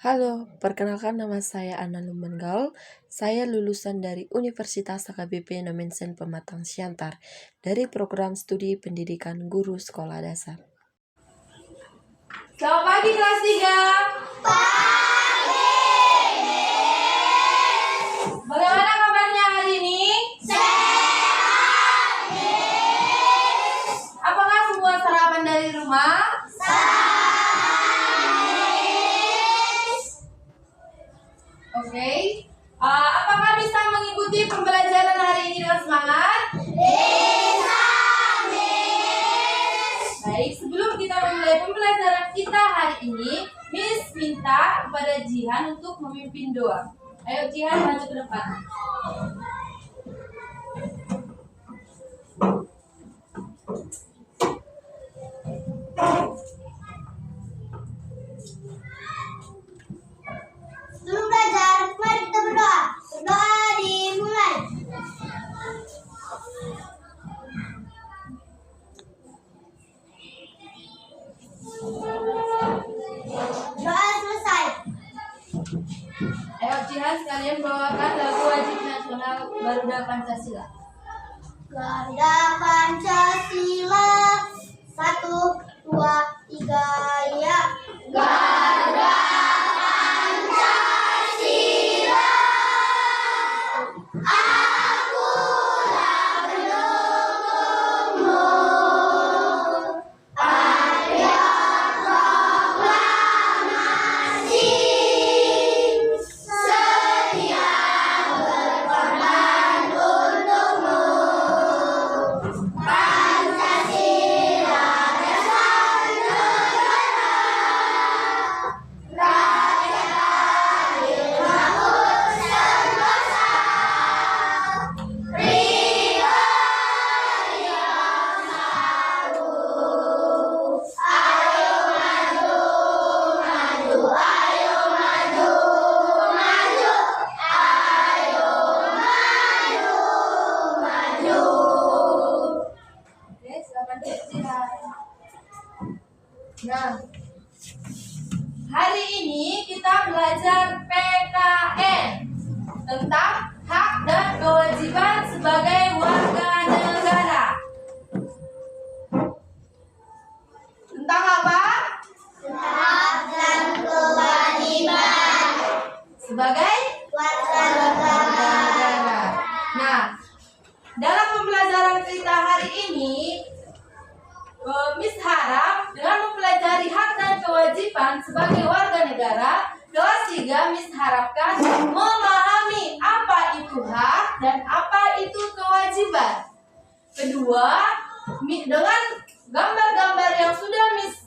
Halo, perkenalkan nama saya Anna Lumenggaul. Saya lulusan dari Universitas HKBP Nomensen Pematang Siantar dari program studi pendidikan guru sekolah dasar. Selamat pagi kelas 3. Pagi. Bagaimana kabarnya hari ini? Sehat. Apakah semua sarapan dari rumah? Oke. Apakah bisa mengikuti pembelajaran hari ini dengan semangat? Bisa, Miss. Baik, sebelum kita memulai pembelajaran kita hari ini, Miss minta kepada Jihan untuk memimpin doa. Ayo Jihan, maju ke depan. Sebelum belajar, mari kita berdoa. Berdoa dimulai. Doa selesai. Ayo Jihan, sekalian bawakan lagu wajib nasional Garuda Pancasila. Garuda Pancasila, 1, 2, 3, ya. Garuda Pancasila, akulah pendukungmu. Ada proklamasi, setia berkorban untukmu. Pancasila dasar negara, rakyat adil makmur sentosa. Pribadi yang selalu, ayo maju, maju, ayo maju, maju, ayo maju, maju. Oke, silakan Cik Jihan. Nah, hari ini kita belajar PKN tentang hak dan kewajiban sebagai warga negara. Tentang apa? Hak dan kewajiban Sebagai warga warga negara. negara. Nah, dalam pembelajaran kita hari ini, Miss harap dengan mempelajari hak dan kewajiban sebagai warga negara, kelas 3 Miss harapkan memahami apa itu hak dan apa itu kewajiban. Kedua, dengan gambar-gambar yang sudah Miss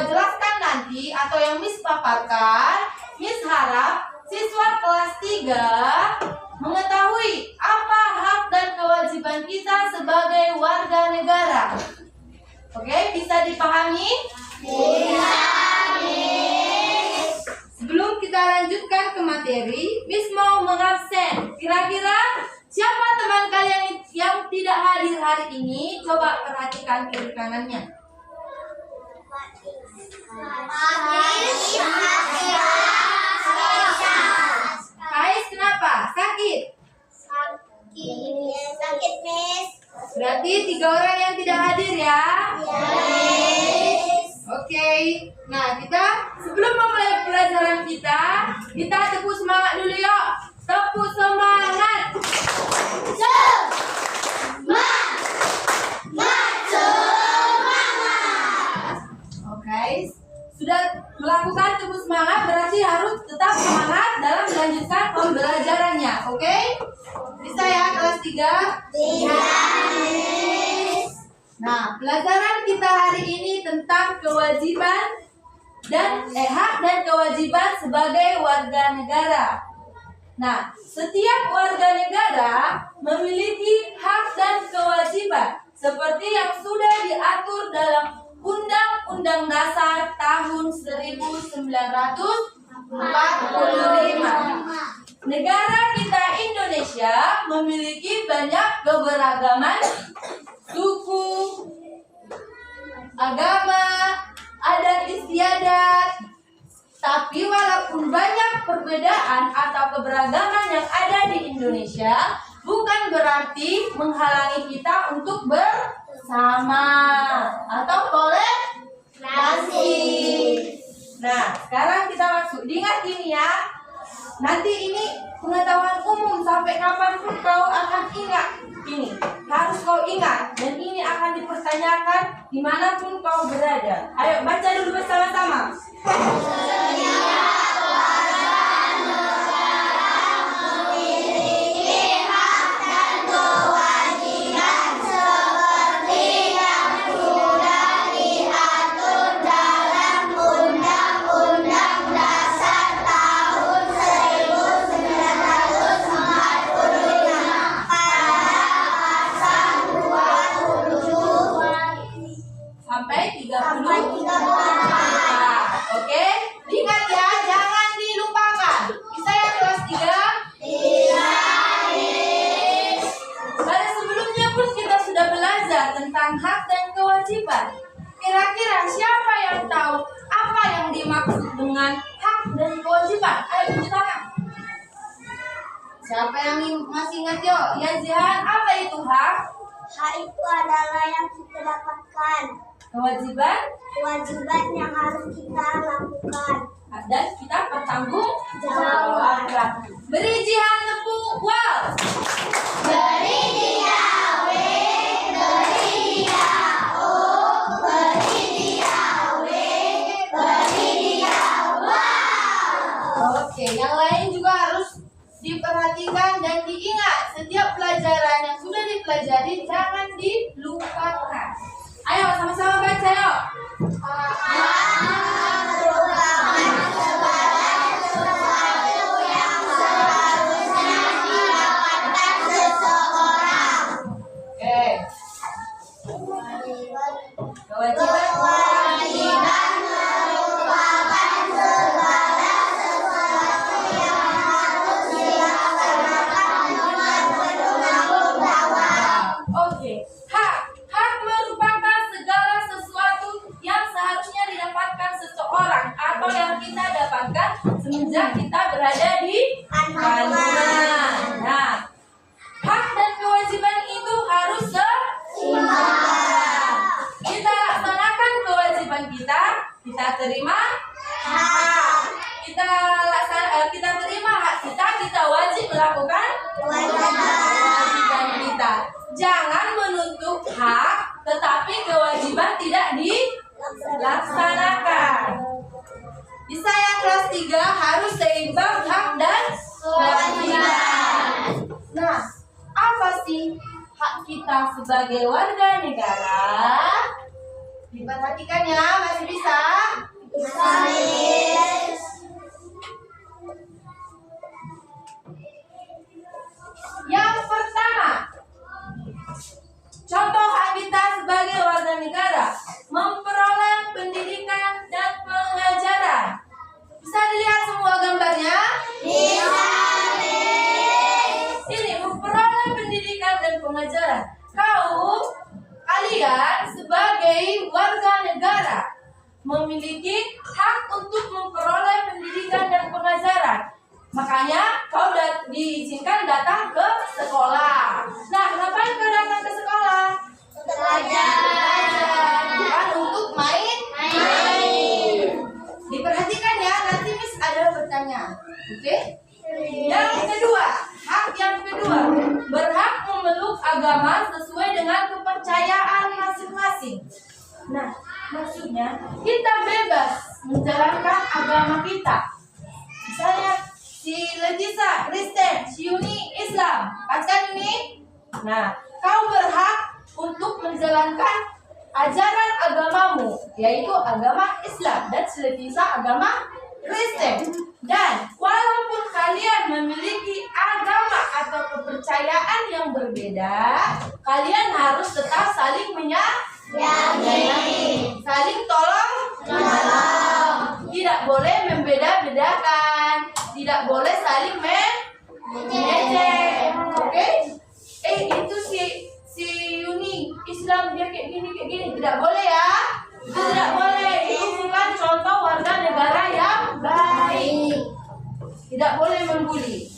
jelaskan nanti atau yang Miss paparkan, Miss harap siswa kelas 3 mengetahui apa hak dan kewajiban kita sebagai warga negara. Oke, bisa dipahami? Bisa, Miss. Sebelum kita lanjutkan ke materi, Miss mau mengabsen. Kira-kira siapa teman kalian yang tidak hadir hari ini? Coba perhatikan kiri kanannya. Kais kenapa? Sakit. Sakit, Miss. Berarti 3 orang yang tidak hadir ya. Miss. Oke. Nah, kita sebelum memulai pelajaran kita tepuk semangat dulu yuk. Tepuk semangat. Oke. Sudah melakukan tepuk semangat berarti harus tetap semangat dalam melanjutkan pembelajarannya. Oke? Bisa ya kelas 3? Bisa, Miss. Nah, pelajaran kita hari ini tentang kewajiban dan hak dan kewajiban sebagai warga negara. Nah, setiap warga negara memiliki hak dan kewajiban seperti yang sudah diatur dalam Undang-Undang Dasar tahun 1945. Negara kita Indonesia memiliki banyak keberagaman suku, agama, adat istiadat. Tapi walaupun Walaupun banyak perbedaan atau keberagaman yang ada di Indonesia, bukan berarti menghalangi kita untuk bersama atau toleransi. Nah, sekarang kita masuk. Diingat ini ya. Nanti ini pengetahuan umum, sampai kapanpun kau akan ingat ini. Harus kau ingat, dan ini akan dipertanyakan dimanapun kau berada. Ayo baca dulu bersama-sama. Sampai 34. Oke, ingat ya, jangan dilupakan. Bisa ya kelas 3? Pada sebelumnya pun kita sudah belajar tentang hak dan kewajiban. Kira-kira siapa yang tahu apa yang dimaksud dengan hak dan kewajiban? Ayo tunjuk tangan. Siapa yang masih ingat yuk? Ya Zihan, apa itu hak? Hak itu adalah yang kita dapatkan. Kewajiban? Kewajiban yang harus kita lakukan. Dan kita bertanggung Jawab. Beri Jihan tepuk wow. Beri dia W, beri dia O, beri dia W, beri dia wow. Oke, yang lain juga harus diperhatikan dan diingat. Setiap pelajaran yang sudah dipelajari jangan dilupakan. Ayo sama-sama baca yuk. Kewajiban merupakan segala sesuatu yang harus dilaksanakan dengan bertanggung jawab. Oke, hak merupakan segala sesuatu yang seharusnya didapatkan seseorang atau yang kita dapatkan semenjak kita berada di kandungan. Nah, hak dan kewajiban itu harus seimbang. Kita laksanakan kewajiban kita terima hak. Kita terima hak kita wajib melakukan kewajiban kita. Jangan menuntut hak tetapi kewajiban tidak dilaksanakan. Bisa ya kelas 3 harus seimbang hak dan kewajiban. Nah, apa sih hak kita sebagai warga negara? Diperhatikan ya, masih bisa? Yang pertama, contoh hak kita sebagai warga negara, memperoleh pendidikan dan pengajaran. Bisa dilihat semua gambarnya? Ini memperoleh pendidikan dan pengajaran. Kalian sebagai warga negara memiliki hak untuk memperoleh pendidikan dan pengajaran. Makanya kau diizinkan datang ke sekolah. Nah, ngapain kau datang ke sekolah? Untuk belajar. Bukan untuk main. Diperhatikan ya, nanti Miss ada pertanyaan. Oke? Yang kedua, hak yang kedua, berhak memeluk agama sesuai dengan kepercayaan masing-masing. Nah, maksudnya kita bebas menjalankan agama kita. Misalnya si Letisa Kristen, si Yuni Islam, kan ini? Nah, kau berhak untuk menjalankan ajaran agamamu, yaitu agama Islam, dan si Letisa agama Kristen. Dan walaupun kalian memiliki agama atau kepercayaan yang berbeda, kalian harus tetap saling menyayangi, saling tolong menolong. Tidak boleh membeda-bedakan, tidak boleh saling mengejek. Oke? Itu si Yuni Islam dia kayak gini, tidak boleh ya. Itu tidak boleh. Itu bukan contoh warga negara yang baik. tidak boleh membuli.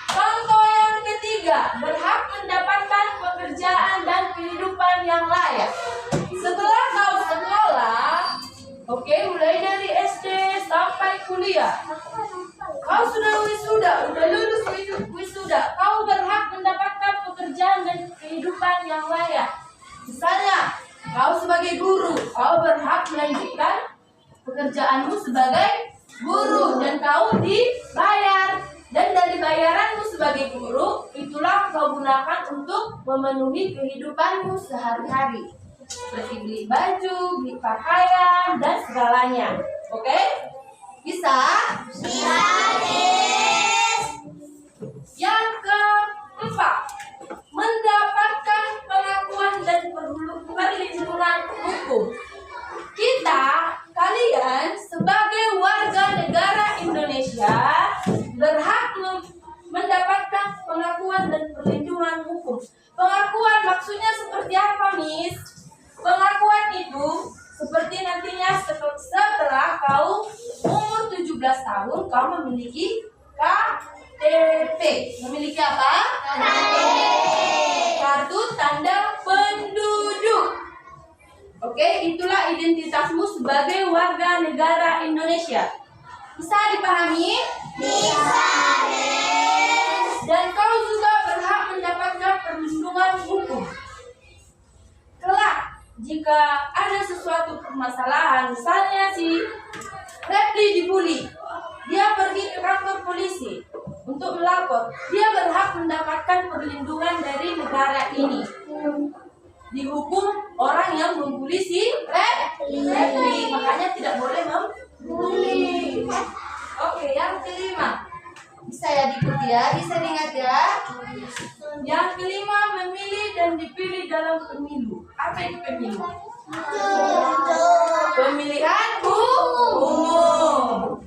Contoh yang ketiga, berhak mendapatkan pekerjaan dan kehidupan yang layak. Setelah kau sekolah, oke, mulai dari SD sampai kuliah, kau sudah lulus wisuda, kau berhak mendapatkan pekerjaan dan kehidupan yang layak. Misalnya, kau sebagai guru, kau berhak melanjutkan pekerjaanmu sebagai guru dan kau dibayar. Dan dari bayaranmu sebagai guru, itulah kau gunakan untuk memenuhi kehidupanmu sehari-hari. Seperti beli baju, beli pakaian, dan segalanya. Oke? Bisa? Bisa, Miss. Yang keempat, mendapatkan pengakuan dan perlindungan hukum. Kalian sebagai warga negara Indonesia berhak mendapatkan pengakuan dan perlindungan hukum. Pengakuan maksudnya seperti apa, Miss? Pengakuan itu seperti nantinya setelah kau umur 17 tahun, kau memiliki KTP. Memiliki apa? KTP. Kartu tanda penduduk. Oke, itulah identitasmu sebagai warga negara Indonesia. Bisa dipahami? Bisa, Miss. Dan kau juga berhak mendapatkan perlindungan hukum. Kelak, jika ada sesuatu permasalahan, misalnya si Repli dibully, dia pergi ke kantor polisi untuk melapor, dia berhak mendapatkan perlindungan dari negara ini. Dihukum orang yang membuli si Repli, makanya tidak boleh membuli. Oke, yang kelima, bisa ya diikuti ya, bisa diingat ya. Yang kelima, memilih dan dipilih dalam pemilu. Apa itu pemilu? Pemilihan umum.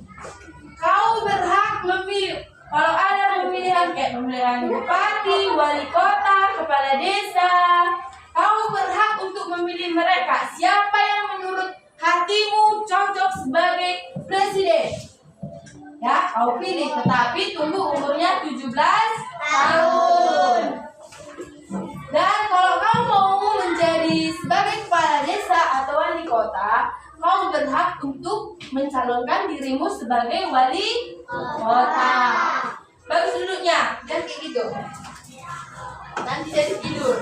Kau berhak memilih. Kalau ada pemilihan kayak pemilihan bupati, wali kota, kepala desa, kau berhak untuk memilih mereka. Siapa yang menurut hatimu cocok sebagai presiden? Ya, kau pilih, tetapi tunggu umurnya 17 tahun. Dan kalau kau mau menjadi sebagai kepala desa atau wali kota, kau berhak untuk mencalonkan dirimu sebagai wali kota. Bagus duduknya, jangan kayak gitu. Nanti jadi tidur.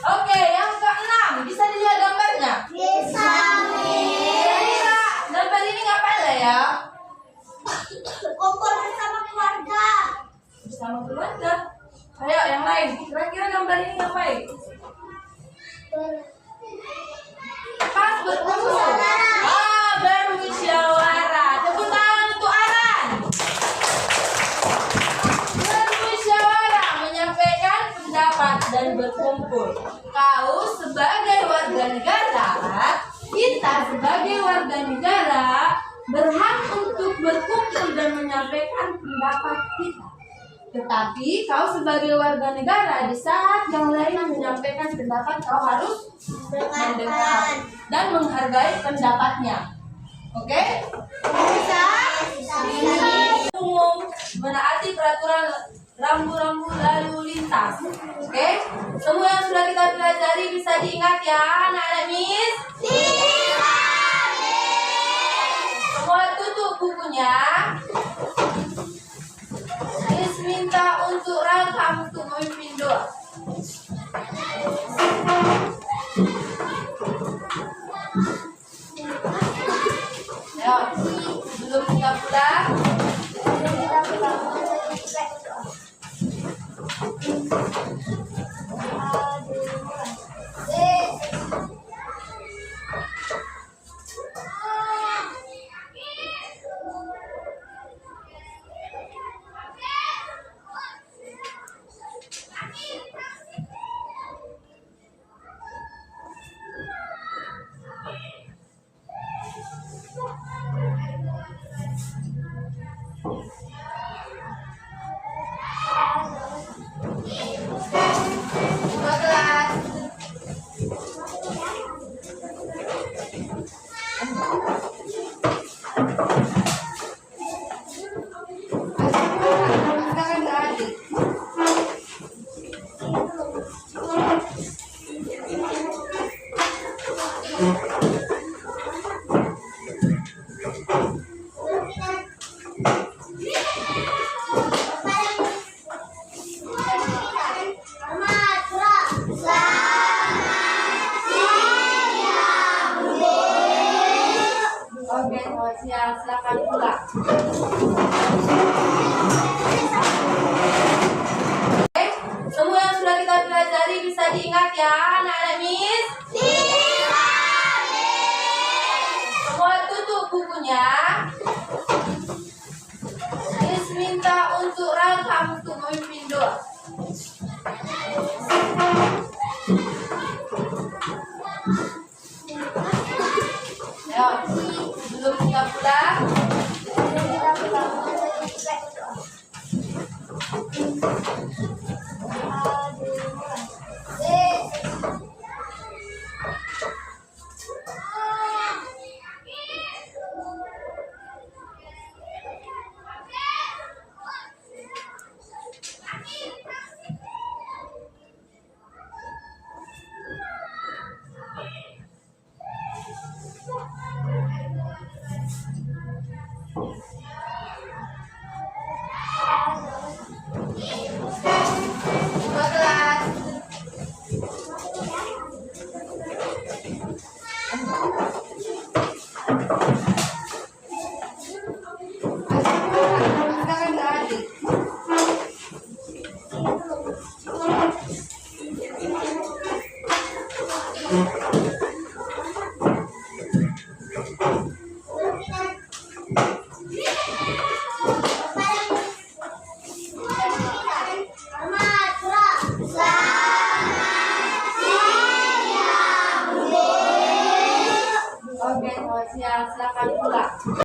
Oke, yang keenam, bisa dilihat gambarnya? Bisa, Miss. Kira-kira gambar ini ngapain lah ya? Kumpul bersama keluarga. Bersama keluarga. Ayo yang lain, kira-kira gambar ini ngapain? Pas berkumpul. Bermusyawarah. Tepuk tangan untuk Aran. Bermusyawarah, menyampaikan pendapat dan berkumpul. Kau sebagai warga negara, kita sebagai warga negara berhak untuk berkumpul dan menyampaikan pendapat kita. Tetapi kau sebagai warga negara, di saat yang lain menyampaikan pendapat, kau harus mendengar dan menghargai pendapatnya. Oke? Bisa? Umum, menaati peraturan rambu-rambu lalu lintas. Oke? Semua yang sudah kita pelajari bisa diingat ya, anak-anak Miss? Bisa. Semua tutup bukunya. Miss minta untuk Raka untuk memimpin doa. Ayo, sebelum kita pulang. pula. Semua yang sudah kita pelajari bisa diingat ya anak-anak Miss? Semua tutup bukunya. Miss minta untuk Ragam untuk memimpin doa. Ya, sebelum kita pulang. Oke, silakan pulang.